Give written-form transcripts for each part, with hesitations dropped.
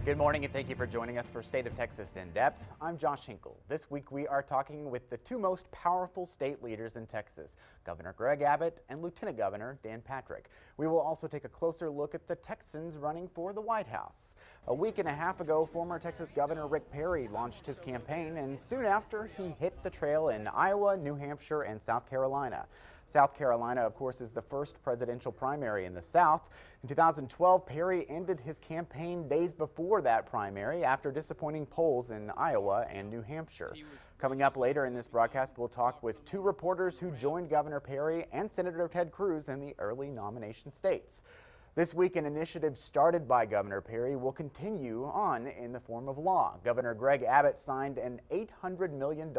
Good morning and thank you for joining us for State of Texas In Depth. I'm Josh Hinkle. This week we are talking with the two most powerful state leaders in Texas, Governor Greg Abbott and Lieutenant Governor Dan Patrick. We will also take a closer look at the Texans running for the White House. A week and a half ago, former Texas Governor Rick Perry launched his campaign, and soon after he hit the trail in Iowa, New Hampshire, and South Carolina. South Carolina, of course, is the first presidential primary in the South. In 2012, Perry ended his campaign days before that primary after disappointing polls in Iowa and New Hampshire. Coming up later in this broadcast, we'll talk with two reporters who joined Governor Perry and Senator Ted Cruz in the early nomination states. This week, an initiative started by Governor Perry will continue on in the form of law. Governor Greg Abbott signed an $800 million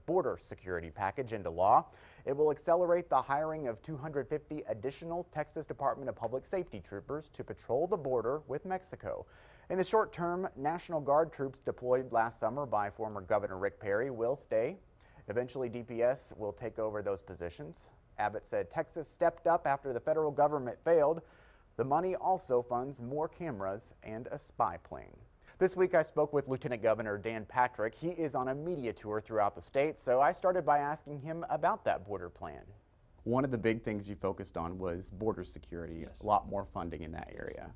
border security package into law. It will accelerate the hiring of 250 additional Texas Department of Public Safety troopers to patrol the border with Mexico. In the short term, National Guard troops deployed last summer by former Governor Rick Perry will stay. Eventually, DPS will take over those positions. Abbott said Texas stepped up after the federal government failed. The money also funds more cameras and a spy plane. This week I spoke with Lieutenant Governor Dan Patrick. He is on a media tour throughout the state, so I started by asking him about that border plan. One of the big things you focused on was border security, Yes. A lot more funding in that area.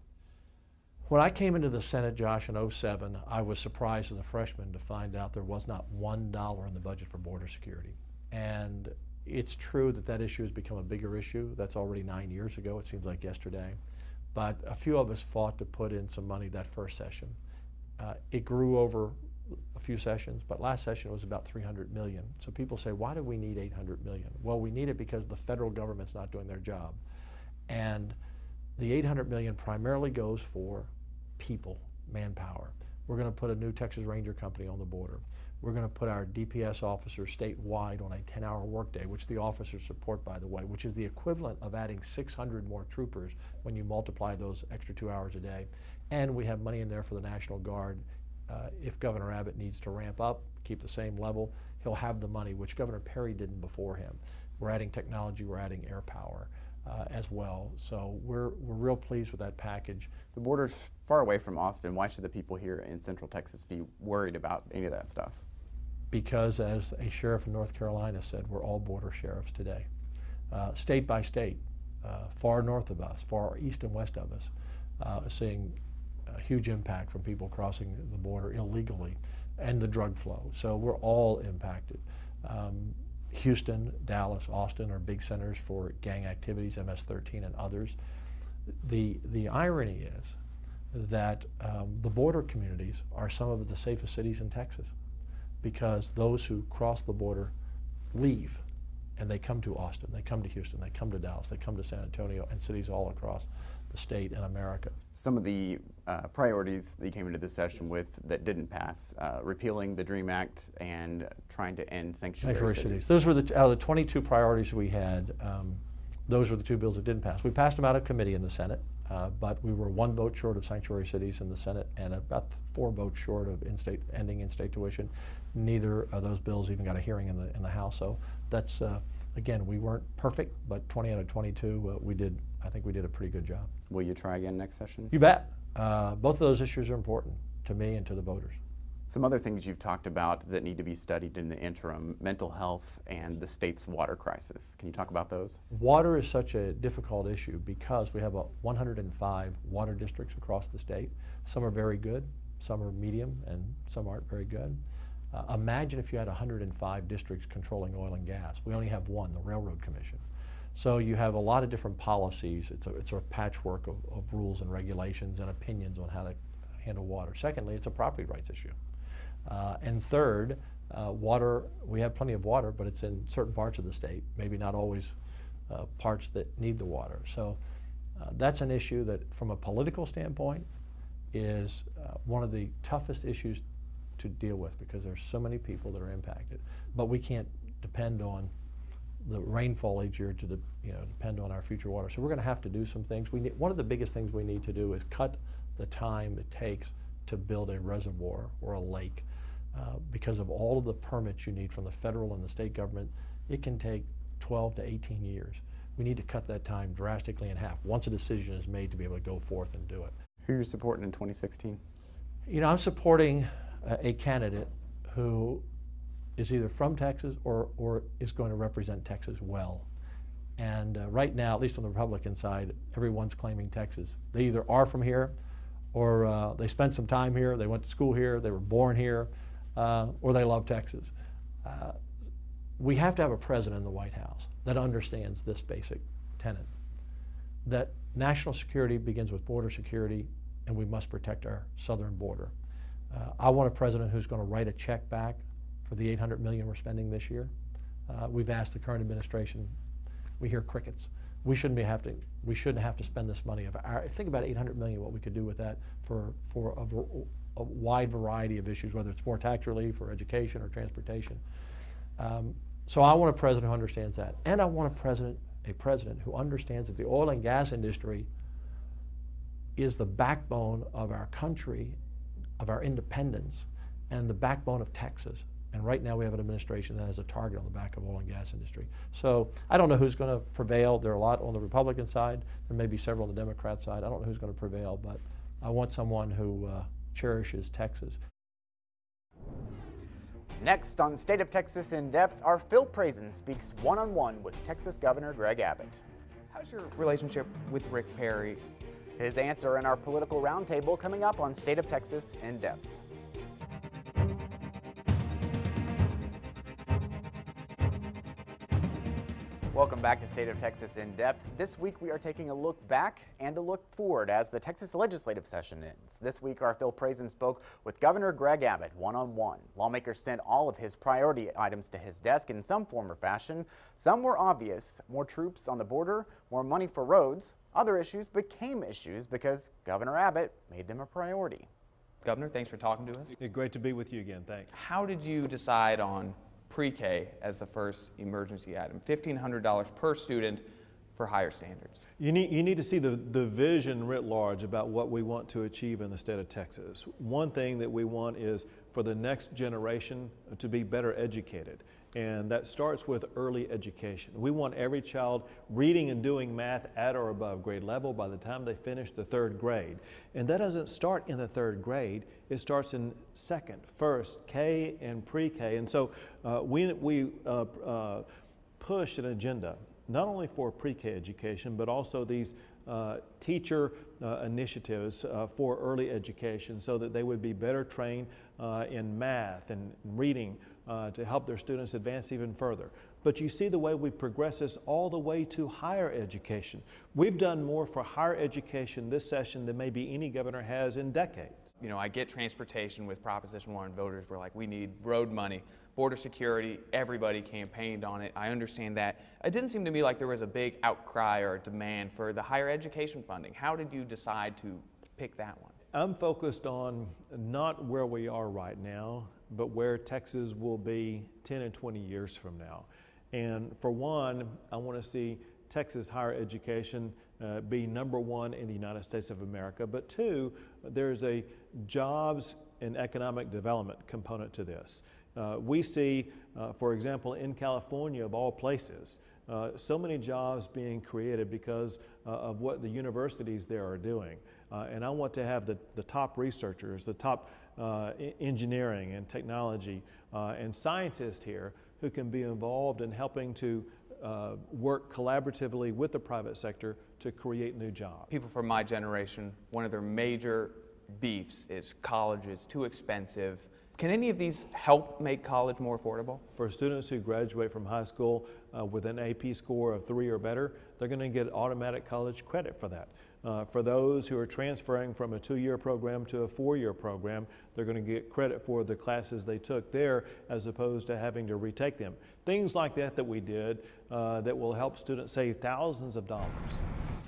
When I came into the Senate, Josh, in '07, I was surprised as a freshman to find out there was not $1 in the budget for border security. And it's true that that issue has become a bigger issue. That's already 9 years ago. It seems like yesterday. But a few of us fought to put in some money that first session. It grew over a few sessions, but last session it was about $300 million. So people say, why do we need $800 million? Well, we need it because the federal government's not doing their job. And the $800 million primarily goes for people, manpower. We're going to put a new Texas Ranger company on the border. We're going to put our DPS officers statewide on a 10-hour workday, which the officers support, by the way, which is the equivalent of adding 600 more troopers when you multiply those extra 2 hours a day. And we have money in there for the National Guard. If Governor Abbott needs to ramp up, keep the same level, he'll have the money, which Governor Perry didn't before him. We're adding technology, we're adding air power as well. So we're real pleased with that package. The border's far away from Austin. Why should the people here in Central Texas be worried about any of that stuff? Because as a sheriff in North Carolina said, we're all border sheriffs today. State by state, far north of us, far east and west of us, seeing a huge impact from people crossing the border illegally and the drug flow. So we're all impacted. Houston, Dallas, Austin are big centers for gang activities, MS-13 and others. The irony is that the border communities are some of the safest cities in Texas, because those who cross the border leave and they come to Austin, they come to Houston, they come to Dallas, they come to San Antonio and cities all across the state and America. Some of the priorities that you came into this session with that didn't pass, repealing the DREAM Act and trying to end sanctuary cities. Those were out of the 22 priorities we had, those were the two bills that didn't pass. We passed them out of committee in the Senate, but we were 1 vote short of sanctuary cities in the Senate and about 4 votes short of ending in-state tuition. Neither of those bills even got a hearing in the House. So that's, again, we weren't perfect, but 20 out of 22, I think we did a pretty good job. Will you try again next session? You bet. Both of those issues are important to me and to the voters. Some other things you've talked about that need to be studied in the interim: mental health and the state's water crisis. Can you talk about those? Water is such a difficult issue because we have 105 water districts across the state. Some are very good, some are medium, and some aren't very good. Imagine if you had 105 districts controlling oil and gas. We only have one, the Railroad Commission. So you have a lot of different policies. It's a patchwork of rules and regulations and opinions on how to handle water. Secondly, it's a property rights issue. And third, water, we have plenty of water, but it's in certain parts of the state, maybe not always parts that need the water. So that's an issue that, from a political standpoint, is one of the toughest issues to deal with, because there's so many people that are impacted. But we can't depend on the rainfall each year to depend on our future water. So we're going to have to do some things. One of the biggest things we need to do is cut the time it takes to build a reservoir or a lake. Because of all of the permits you need from the federal and the state government, it can take 12 to 18 years. We need to cut that time drastically in half once a decision is made to be able to go forth and do it. Who are you supporting in 2016? You know, I'm supporting a candidate who is either from Texas or is going to represent Texas well. And right now, at least on the Republican side, everyone's claiming Texas. They either are from here, or they spent some time here, they went to school here, they were born here, or they love Texas. We have to have a president in the White House that understands this basic tenet, that national security begins with border security, and we must protect our southern border. I want a president who's going to write a check back for the $800 million we're spending this year. We've asked the current administration. We hear crickets. We shouldn't have to spend this money. Think about $800 million, what we could do with that for a wide variety of issues, whether it's more tax relief or education or transportation. So I want a president who understands that, and I want a president who understands that the oil and gas industry is the backbone of our country, of our independence, and the backbone of Texas. And right now we have an administration that has a target on the back of oil and gas industry. So I don't know who's going to prevail. There are a lot on the Republican side. There may be several on the Democrat side. I don't know who's going to prevail, but I want someone who cherishes Texas. Next on State of Texas in Depth, our Phil Prazen speaks one-on-one with Texas Governor Greg Abbott. How's your relationship with Rick Perry? His answer in our political roundtable coming up on State of Texas in Depth. Welcome back to State of Texas in Depth. This week we are taking a look back and a look forward as the Texas legislative session ends. This week our Phil Prazen spoke with Governor Greg Abbott one-on-one. Lawmakers sent all of his priority items to his desk in some form or fashion. Some were obvious: more troops on the border, more money for roads. Other issues became issues because Governor Abbott made them a priority. Governor, thanks for talking to us. Great to be with you again, thanks. How did you decide on pre-K as the first emergency item? $1,500 per student for higher standards. You need to see the vision writ large about what we want to achieve in the state of Texas. One thing that we want is for the next generation to be better educated. And that starts with early education. We want every child reading and doing math at or above grade level by the time they finish the third grade. And that doesn't start in the third grade. It starts in second, first, K, and pre-K. And so we push an agenda, not only for pre-K education, but also these teacher initiatives for early education so that they would be better trained in math and reading to help their students advance even further. But you see the way we progress this all the way to higher education. We've done more for higher education this session than maybe any governor has in decades. You know, I get transportation with Proposition 1 voters. We're like, we need road money, border security, everybody campaigned on it. I understand that. It didn't seem to me like there was a big outcry or demand for the higher education funding. How did you decide to pick that one? I'm focused on not where we are right now, but where Texas will be 10 and 20 years from now. And for one, I want to see Texas higher education be #1 in the United States of America. But two, there's a jobs and economic development component to this. We see, for example, in California, of all places, so many jobs being created because of what the universities there are doing. And I want to have the top researchers, the top engineering and technology and scientists here who can be involved in helping to work collaboratively with the private sector to create new jobs. People from my generation, one of their major beefs is college is too expensive. Can any of these help make college more affordable? For students who graduate from high school with an AP score of 3 or better, they're going to get automatic college credit for that. For those who are transferring from a 2-year program to a 4-year program, they're going to get credit for the classes they took there as opposed to having to retake them. Things like that we did that will help students save thousands of dollars.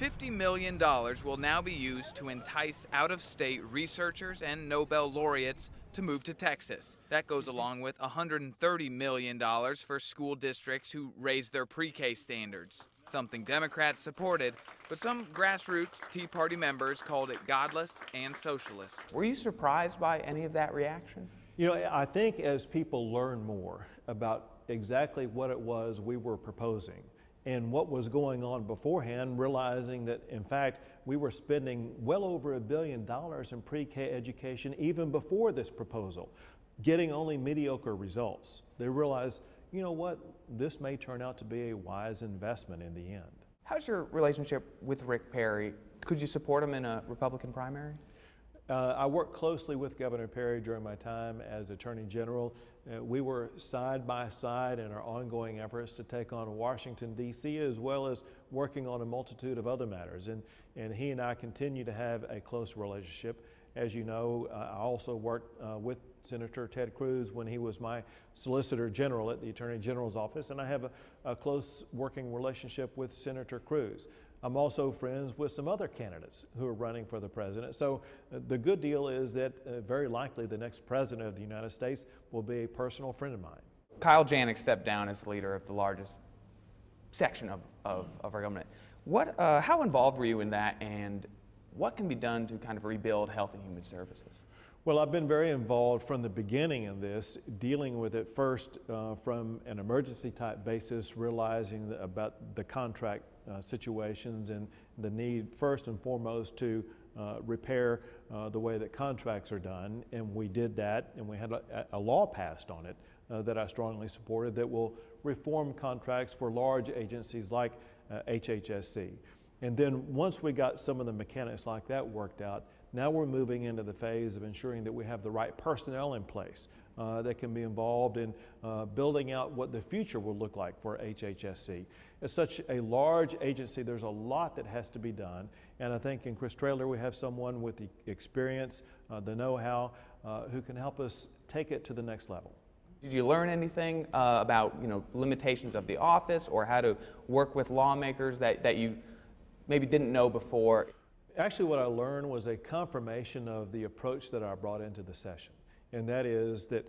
$50 million will now be used to entice out-of-state researchers and Nobel laureates to move to Texas. That goes along with $130 million for school districts who raise their pre-K standards, something Democrats supported, but some grassroots Tea Party members called it godless and socialist. Were you surprised by any of that reaction? You know, I think as people learn more about exactly what it was we were proposing and what was going on beforehand, realizing that in fact we were spending well over $1 billion in pre-K education even before this proposal, getting only mediocre results. They realized, you know what, this may turn out to be a wise investment in the end. How's your relationship with Rick Perry? Could you support him in a Republican primary? I worked closely with Governor Perry during my time as Attorney General. We were side by side in our ongoing efforts to take on Washington, D.C., as well as working on a multitude of other matters. And he and I continue to have a close relationship. As you know, I also worked with Senator Ted Cruz when he was my Solicitor General at the Attorney General's office, and I have a close working relationship with Senator Cruz. I'm also friends with some other candidates who are running for the president. So the good deal is that very likely the next president of the United States will be a personal friend of mine. Kyle Janik stepped down as the leader of the largest section of our government. How involved were you in that, and what can be done to kind of rebuild Health and Human Services? Well, I've been very involved from the beginning in this, dealing with it first from an emergency type basis, realizing about the contract situations and the need first and foremost to repair the way that contracts are done. And we did that, and we had a law passed on it that I strongly supported that will reform contracts for large agencies like HHSC. And then once we got some of the mechanics like that worked out, now we're moving into the phase of ensuring that we have the right personnel in place that can be involved in building out what the future will look like for HHSC. It's such a large agency, there's a lot that has to be done, and I think in Chris Traylor we have someone with the experience, the know-how, who can help us take it to the next level. Did you learn anything about limitations of the office, or how to work with lawmakers that you maybe didn't know before? Actually, what I learned was a confirmation of the approach that I brought into the session, and that is that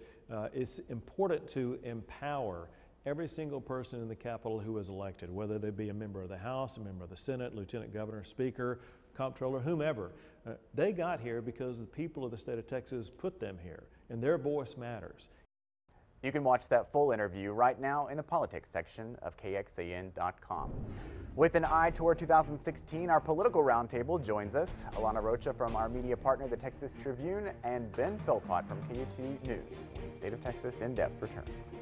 it's important to empower every single person in the Capitol who is elected, whether they be a member of the House, a member of the Senate, Lieutenant Governor, Speaker, Comptroller, whomever. They got here because the people of the state of Texas put them here, and their voice matters. You can watch that full interview right now in the politics section of KXAN.com. With an eye toward 2016, our political roundtable joins us. Alana Rocha from our media partner, the Texas Tribune, and Ben Philpott from KUT News. When State of Texas In Depth returns.